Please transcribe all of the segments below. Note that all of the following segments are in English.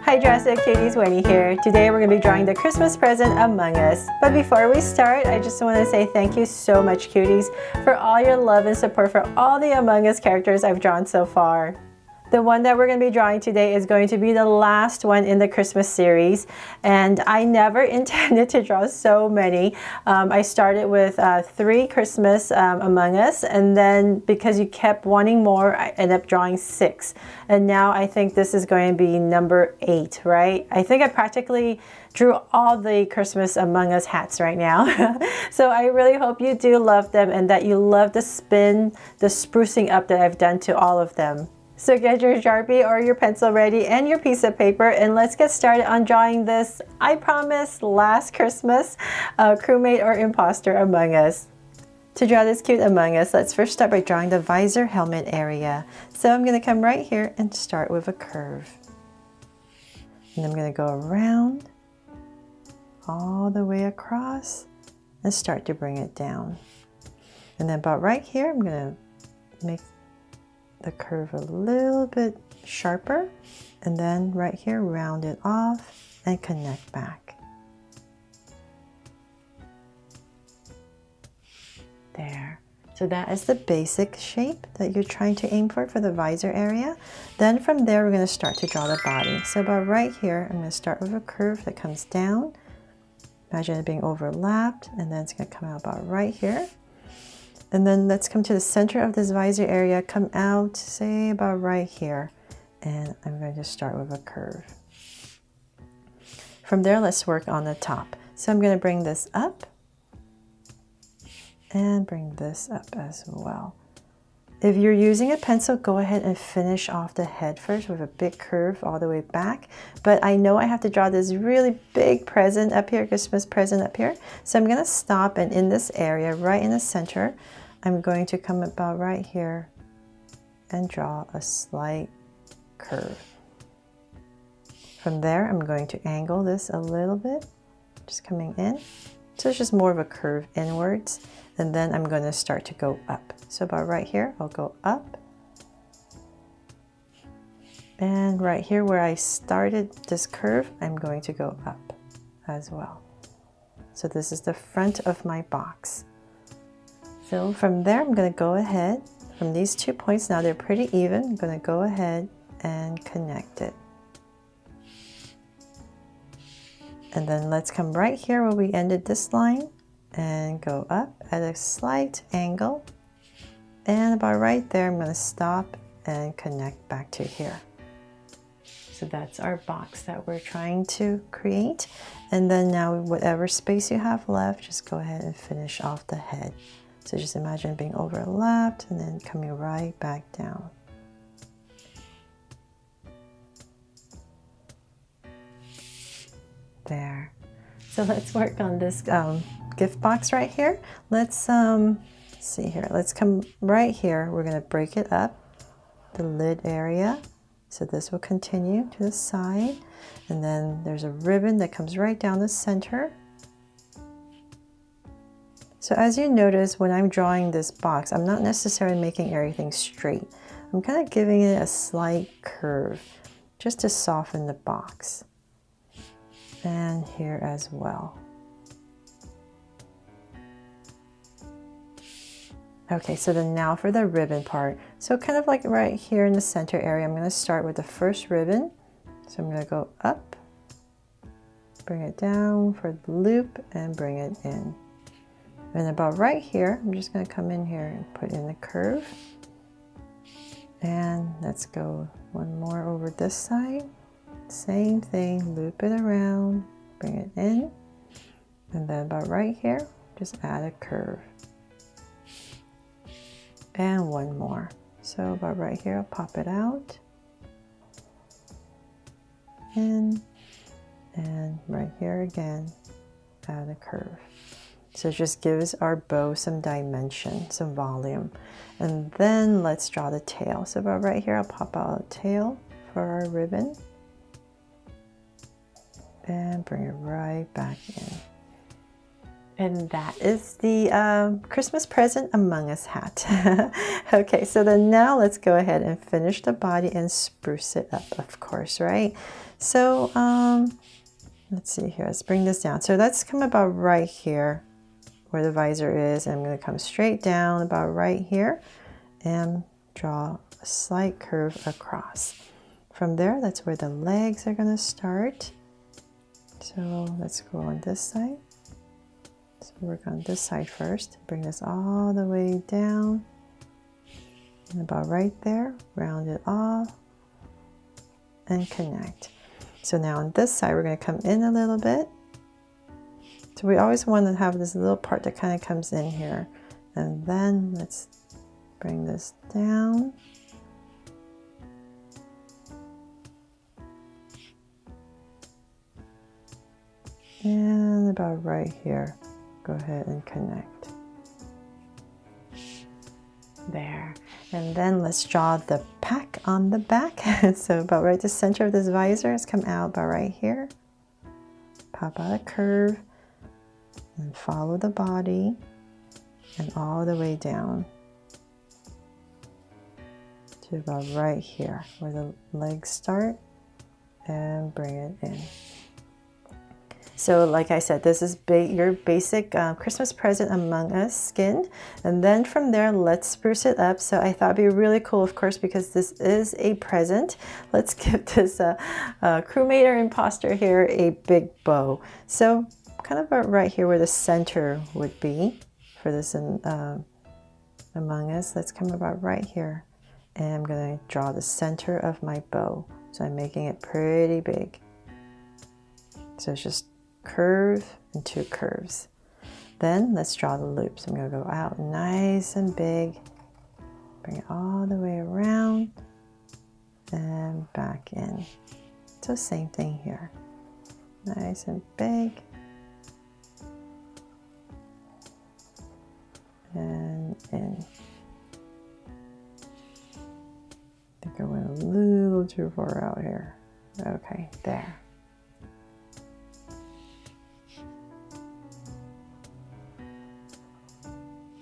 Hi Drastic Cuties, Winnie here. Today we're going to be drawing the Christmas present Among Us. But before we start, I just want to say thank you so much cuties for all your love and support for all the Among Us characters I've drawn so far. The one that we're going to be drawing today is going to be the last one in the Christmas series, and I never intended to draw so many. I started with 3 Christmas Among Us, and then because you kept wanting more, I ended up drawing 6. And now I think this is going to be number 8, right? I think I practically drew all the Christmas Among Us hats right now. So I really hope you do love them and that you love the spin, the sprucing up that I've done to all of them. So get your Sharpie or your pencil ready and your piece of paper, and let's get started on drawing this, I promise, last Christmas crewmate or imposter Among Us. To draw this cute Among Us, let's first start by drawing the visor helmet area. So I'm going to come right here and start with a curve. And I'm going to go around all the way across and start to bring it down. And then about right here, I'm going to make the curve a little bit sharper, and then right here round it off and connect back. There. So that is the basic shape that you're trying to aim for the visor area. Then from there we're going to start to draw the body. So about right here I'm going to start with a curve that comes down. Imagine it being overlapped, and then it's going to come out about right here. And then let's come to the center of this visor area, come out, say about right here. And I'm going to start with a curve. From there, let's work on the top. So I'm going to bring this up and bring this up as well. If you're using a pencil, go ahead and finish off the head first with a big curve all the way back. But I know I have to draw this really big present up here, Christmas present up here. So I'm going to stop, and in this area, right in the center, I'm going to come about right here and draw a slight curve. From there, I'm going to angle this a little bit, just coming in. So it's just more of a curve inwards, and then I'm going to start to go up. So about right here, I'll go up. And right here where I started this curve, I'm going to go up as well. So this is the front of my box. So from there, I'm going to go ahead, from these 2 points, now they're pretty even, I'm going to go ahead and connect it. And then let's come right here where we ended this line and go up at a slight angle. And about right there, I'm going to stop and connect back to here. So that's our box that we're trying to create. And then now whatever space you have left, just go ahead and finish off the head. So just imagine being overlapped and then coming right back down. There. So let's work on this gift box right here. Let's see here. Let's come right here. We're going to break it up, the lid area. So this will continue to the side. And then there's a ribbon that comes right down the center. So as you notice, when I'm drawing this box, I'm not necessarily making everything straight. I'm kind of giving it a slight curve just to soften the box. And here as well. Okay, so then now for the ribbon part. So kind of like right here in the center area, I'm going to start with the first ribbon. So I'm going to go up, bring it down for the loop, and bring it in. And about right here, I'm just going to come in here and put in the curve. And let's go one more over this side. Same thing, loop it around, bring it in. And then about right here, just add a curve. And one more. So about right here, I'll pop it out. In. And right here again, add a curve. So it just gives our bow some dimension, some volume. And then let's draw the tail. So about right here, I'll pop out a tail for our ribbon. And bring it right back in. And that is the Christmas present Among Us hat. Okay, so then now let's go ahead and finish the body and spruce it up, of course, right? So let's see here, let's bring this down. So let's come about right here where the visor is. I'm going to come straight down about right here and draw a slight curve across. From there, that's where the legs are going to start. So let's go on this side. So work on this side first. Bring this all the way down. And about right there, round it off and connect. So now on this side, we're going to come in a little bit. So we always want to have this little part that kind of comes in here. And then let's bring this down. And about right here, go ahead and connect. There. And then let's draw the pack on the back. So about right the center of this visor, let's come out about right here. Pop out a curve and follow the body and all the way down to about right here where the legs start, and bring it in. So like I said, this is your basic Christmas present Among Us skin. And then from there, let's spruce it up. So I thought it'd be really cool, of course, because this is a present. Let's give this crewmate or imposter here a big bow. So kind of about right here where the center would be for this Among Us. Let's come about right here. And I'm going to draw the center of my bow. So I'm making it pretty big. So it's just curve and two curves. Then let's draw the loops. I'm going to go out nice and big, bring it all the way around and back in. So same thing here, nice and big and in. I think I went a little too far out here. Okay, there.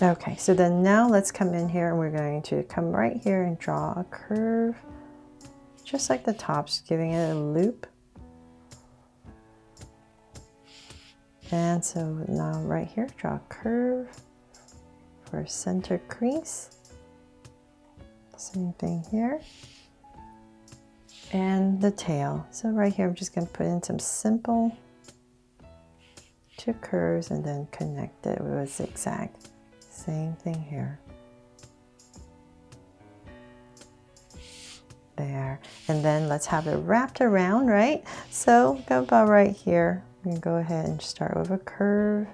Okay, so then now let's come in here and we're going to come right here and draw a curve, just like the top, just giving it a loop. And so now right here, draw a curve for center crease. Same thing here. And the tail. So right here, I'm just going to put in some simple two curves and then connect it with a zigzag. Same thing here. There. And then let's have it wrapped around, right? So go about right here. We can go ahead and start with a curve.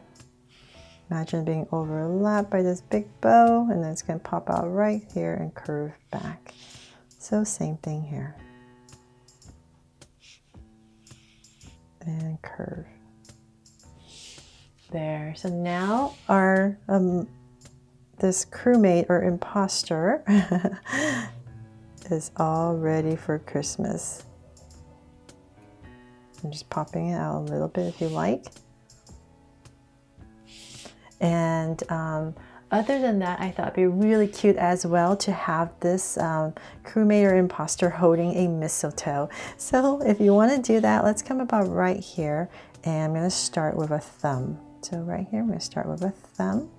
Imagine being overlapped by this big bow, and then it's going to pop out right here and curve back. So same thing here. And curve. There. So now our this crewmate or imposter is all ready for Christmas. I'm just popping it out a little bit if you like. And other than that, I thought it'd be really cute as well to have this crewmate or imposter holding a mistletoe. So if you want to do that, let's come about right here, and I'm going to start with a thumb. So right here, I'm going to start with a thumb.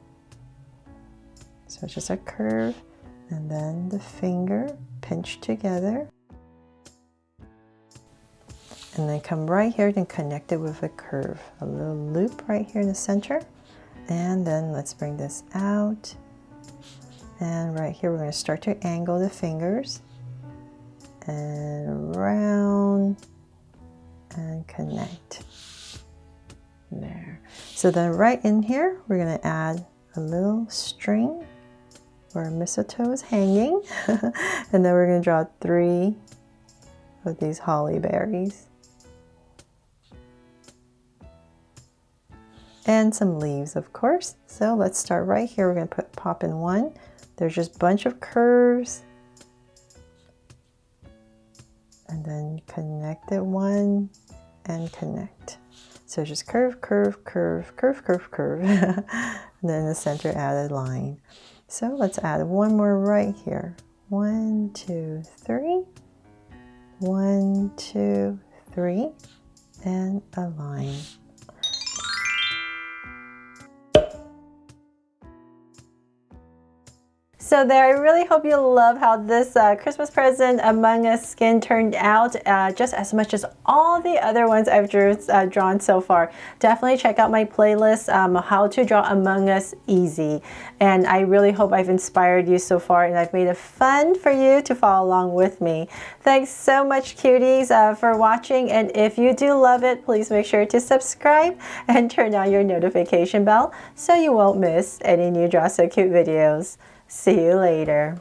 So it's just a curve, and then the finger pinched together. And then come right here and connect it with a curve. A little loop right here in the center. And then let's bring this out. And right here, we're going to start to angle the fingers. And around. And connect. There. So then right in here, we're going to add a little string where mistletoe is hanging. And then we're going to draw 3 of these holly berries. And some leaves, of course. So let's start right here. We're going to pop in 1. There's just a bunch of curves. And then connect it 1 and connect. So just curve, curve, curve, curve, curve, curve. And then in the center, add a line. So let's add one more right here. 1, 2, 3. 1, 2, 3. And a line. So there, I really hope you love how this Christmas present Among Us skin turned out, just as much as all the other ones I've drawn so far. Definitely check out my playlist, How to Draw Among Us Easy. And I really hope I've inspired you so far and I've made it fun for you to follow along with me. Thanks so much, cuties, for watching. And if you do love it, please make sure to subscribe and turn on your notification bell so you won't miss any new Draw So Cute videos. See you later.